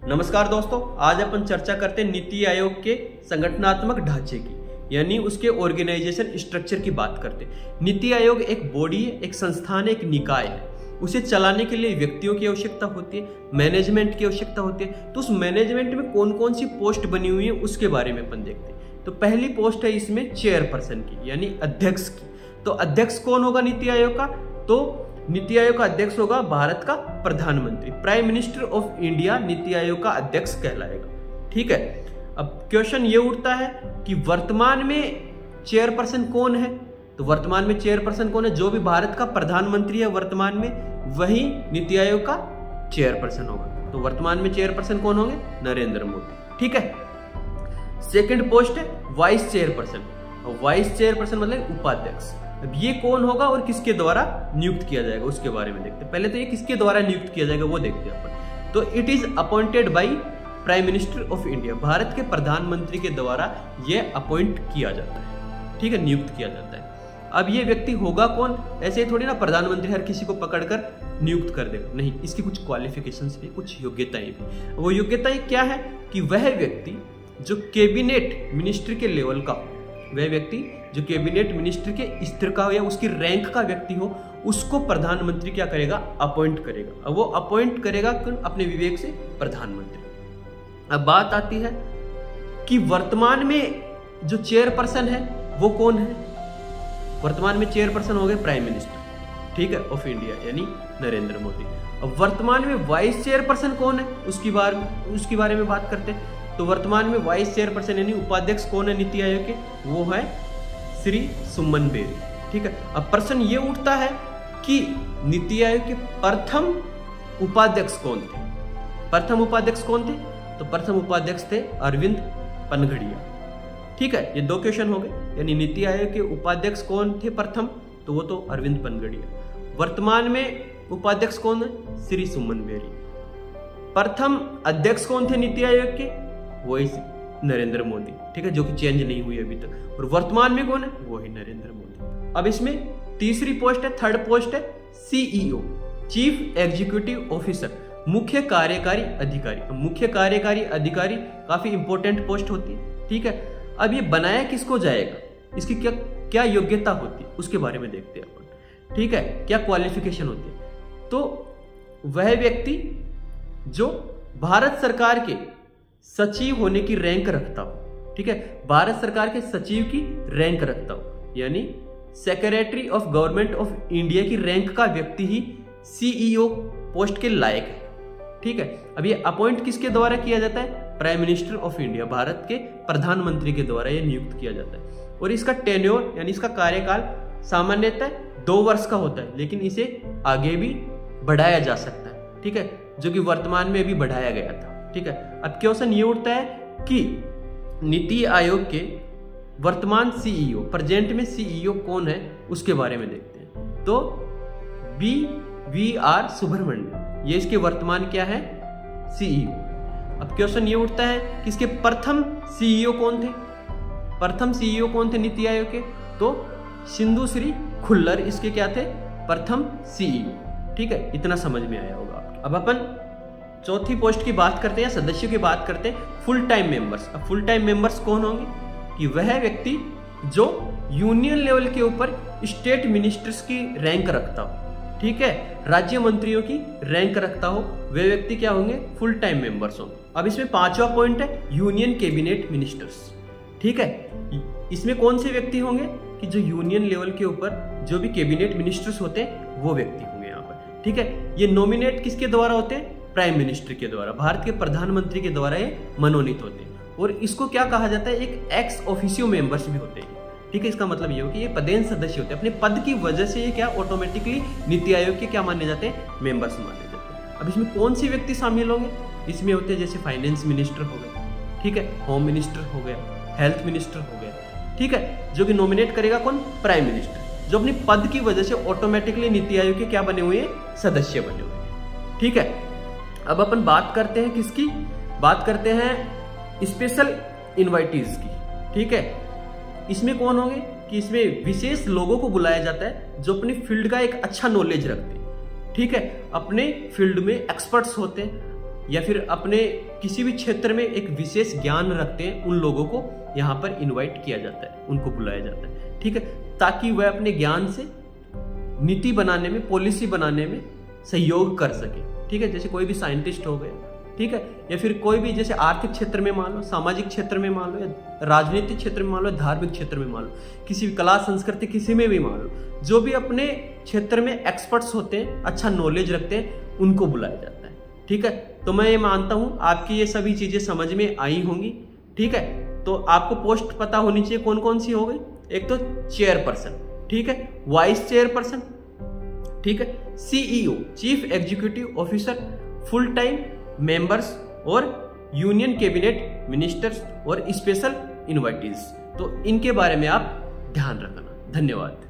नमस्कार दोस्तों, आज अपन चर्चा करते हैं नीति आयोग के संगठनात्मक ढांचे की, यानी उसके ऑर्गेनाइजेशन स्ट्रक्चर की बात करते हैं। नीति आयोग एक बॉडी है, एक संस्थान है, एक निकाय है। उसे चलाने के लिए व्यक्तियों की आवश्यकता होती है, मैनेजमेंट की आवश्यकता होती है। तो उस मैनेजमेंट में कौन कौन सी पोस्ट बनी हुई है उसके बारे में अपन देखते हैं। तो पहली पोस्ट है इसमें चेयरपर्सन की, यानी अध्यक्ष की। तो अध्यक्ष कौन होगा नीति आयोग का? तो नीति आयोग का अध्यक्ष होगा भारत का प्रधानमंत्री, prime minister of India NITI Aayog का अध्यक्ष कहलाएगा। ठीक है। अब क्वेश्चन ये उठता है कि वर्तमान में चेयरपर्सन कौन है? तो वर्तमान में चेयरपर्सन कौन है? जो भी भारत का प्रधानमंत्री है वर्तमान में, वही नीति आयोग का चेयरपर्सन होगा। तो वर्तमान में चेयरपर्सन कौन होंगे? नरेंद्र मोदी। ठीक है। सेकंड पोस्ट है वाइस चेयरपर्सन। वाइस चेयरपर्सन मतलब उपाध्यक्ष। अब ये कौन होगा और किसके द्वारा नियुक्त किया जाएगा उसके बारे में देखते हैं। पहले तो ये किसके द्वारा नियुक्त किया जाएगा वो देखते हैं अपन। तो it is appointed by prime minister of India. Bharat के प्रधानमंत्री के द्वारा ये अपॉइंट किया जाता है। ठीक है, नियुक्त किया जाता है। अब ये व्यक्ति होगा कौन? ऐसे ही थोड़ी ना प्रधानमंत्री हर किसी को पकड़कर नियुक्त कर देगा, नहीं। इसकी कुछ क्वालिफिकेशंस भी, कुछ योग्यताएं भी। वो योग्यताएं क्या है कि वह व्यक्ति जो कैबिनेट मिनिस्टर के लेवल का, वह व्यक्ति जो कैबिनेट मिनिस्टर के स्तर का हो या उसकी रैंक का व्यक्ति हो, उसको प्रधानमंत्री क्या करेगा? अपॉइंट करेगा। अब वो अपॉइंट करेगा अपने विवेक से प्रधानमंत्री। अब बात आती है कि वर्तमान में जो चेयरपर्सन है वो कौन है? वर्तमान में चेयरपर्सन हो गए प्राइम मिनिस्टर, ठीक है, ऑफ इंडिया, यानी नरेंद्र मोदी। अब वर्तमान में वाइस चेयरपर्सन कौन है उसके बारे में बात करते हैं। तो वर्तमान में वाइस चेयरपर्सन यानी उपाध्यक्ष कौन है नीति आयोग के? वो है श्री सुमन बेरी। ठीक है। अब प्रश्न ये उठता है कि नीति आयोग के प्रथम उपाध्यक्ष कौन थे? प्रथम उपाध्यक्ष कौन थे? तो प्रथम उपाध्यक्ष थे अरविंद पनघड़िया। ठीक है, ये दो क्वेश्चन हो गए। यानी नीति आयोग के उपाध्यक्ष कौन थे प्रथम? तो वो तो अरविंद पनघड़िया। वर्तमान में उपाध्यक्ष कौन है? श्री सुमन बेरी। प्रथम अध्यक्ष कौन थे नीति आयोग के? वही नरेंद्र मोदी। ठीक है, जो कि चेंज नहीं हुई अभी तक। और वर्तमान में कौन है? वही नरेंद्र मोदी। अब इसमें तीसरी पोस्ट है, थर्ड पोस्ट है सीईओ, चीफ एग्जीक्यूटिव ऑफिसर, मुख्य कार्यकारी अधिकारी। मुख्य कार्यकारी अधिकारी काफी इंपॉर्टेंट पोस्ट होती है। ठीक है। अब ये बनाया किसको जाएगा, इसकी क्या क्या योग्यता होती है उसके बारे में देखते हैं अपन। ठीक है, क्या क्वालिफिकेशन होती है? तो वह व्यक्ति जो भारत सरकार के सचिव होने की रैंक रखता हो। ठीक है, भारत सरकार के सचिव की रैंक रखता हो, यानी secretary of government of India की रैंक का व्यक्ति ही सीईओ पोस्ट के लायक है। ठीक है। अब ये अपॉइंट किसके द्वारा किया जाता है? Prime minister of India, Bharat के प्रधानमंत्री के द्वारा ये नियुक्त किया जाता है। और इसका टेन्योर यानी इसका कार्यकाल सामान्यतः 2 वर्ष का होता है, लेकिन इसे आगे भी बढ़ाया जा सकता है। ठीक है, जो कि वर्तमान में भी बढ़ाया गया था। ठीक है। अब क्वेश्चन ये उठता है कि नीति आयोग के वर्तमान सीईओ, प्रेजेंट में सीईओ कौन है उसके बारे में देखते हैं। तो वी.आर. सुब्रमण्यम, ये इसके वर्तमान क्या है? सीईओ। अब क्वेश्चन ये उठता है कि इसके प्रथम सीईओ कौन थे? प्रथम सीईओ कौन थे नीति आयोग के? तो सिंधु श्री खुल्लर इसके क्या थे? प्रथम सीईओ। ठीक है, इतना समझ में आया होगा। अब अपन चौथी पोस्ट की बात करते हैं, सदस्यों की बात करते हैं, फुल टाइम मेंबर्स। अब फुल टाइम मेंबर्स कौन होंगे? कि वह व्यक्ति जो यूनियन लेवल के ऊपर स्टेट मिनिस्टर्स की रैंक रखता हो, ठीक है, राज्य मंत्रियों की रैंक रखता हो, वे व्यक्ति क्या होंगे? फुल टाइम मेंबर्स होंगे। अब इसमें 5वां पॉइंट है यूनियन कैबिनेट मिनिस्टर्स। ठीक है, इसमें कौन से व्यक्ति होंगे? कि जो यूनियन लेवल के ऊपर जो भी कैबिनेट मिनिस्टर्स होते हैं वो व्यक्ति होंगे यहाँ पर। ठीक है, ये नॉमिनेट किसके द्वारा होते हैं? प्राइम मिनिस्टर के द्वारा, भारत के प्रधानमंत्री के द्वारा ये मनोनीत होते हैं। और इसको क्या कहा जाता है? एक एक्स ऑफिशियो मेंबर्स भी होते हैं। ठीक है, इसका मतलब ये हो कि ये पदेन सदस्य होते हैं। अपने पद की वजह से ये क्या ऑटोमेटिकली नीति आयोग के क्या माने जाते हैं? मेंबर्स माने जाते हैं। अब इसमें कौन सी व्यक्ति शामिल होंगे? इसमें होते हैं जैसे फाइनेंस मिनिस्टर हो गए, ठीक है, होम मिनिस्टर हो गया, हेल्थ मिनिस्टर हो गया। ठीक है, जो कि नॉमिनेट करेगा कौन? प्राइम मिनिस्टर, जो अपने पद की वजह से ऑटोमेटिकली नीति आयोग के क्या बने हुए हैं? सदस्य बने हुए हैं। ठीक है। अब अपन बात करते हैं किसकी? बात करते हैं स्पेशल इनवाइटीज की। ठीक है, इसमें कौन होंगे? कि इसमें विशेष लोगों को बुलाया जाता है जो अपनी फील्ड का एक अच्छा नॉलेज रखते हैं। ठीक है, अपने फील्ड में एक्सपर्ट्स होते हैं, या फिर अपने किसी भी क्षेत्र में एक विशेष ज्ञान रखते हैं, उन लोगों को यहाँ पर इनवाइट किया जाता है, उनको बुलाया जाता है, ठीक है, ताकि वह अपने ज्ञान से नीति बनाने में, पॉलिसी बनाने में सहयोग कर सके, ठीक है। जैसे कोई भी साइंटिस्ट हो गए, ठीक है, या फिर कोई भी जैसे आर्थिक क्षेत्र में मान लो, सामाजिक क्षेत्र में मान लो, या राजनीतिक क्षेत्र में मान लो, धार्मिक क्षेत्र में मान लो, किसी भी कला संस्कृति किसी में भी मान लो, जो भी अपने क्षेत्र में एक्सपर्ट्स होते हैं, अच्छा नॉलेज रखते हैं, उनको बुलाया जाता है, ठीक है। तो मैं ये मानता हूं आपकी ये सभी चीजें समझ में आई होंगी, ठीक है। तो आपको पोस्ट पता होनी चाहिए कौन कौन सी हो गई। एक तो चेयरपर्सन, ठीक है, वाइस चेयरपर्सन, ठीक है, CEO chief executive officer, full time members और यूनियन कैबिनेट मिनिस्टर्स और स्पेशल इनवाइटीज। तो इनके बारे में आप ध्यान रखना। धन्यवाद।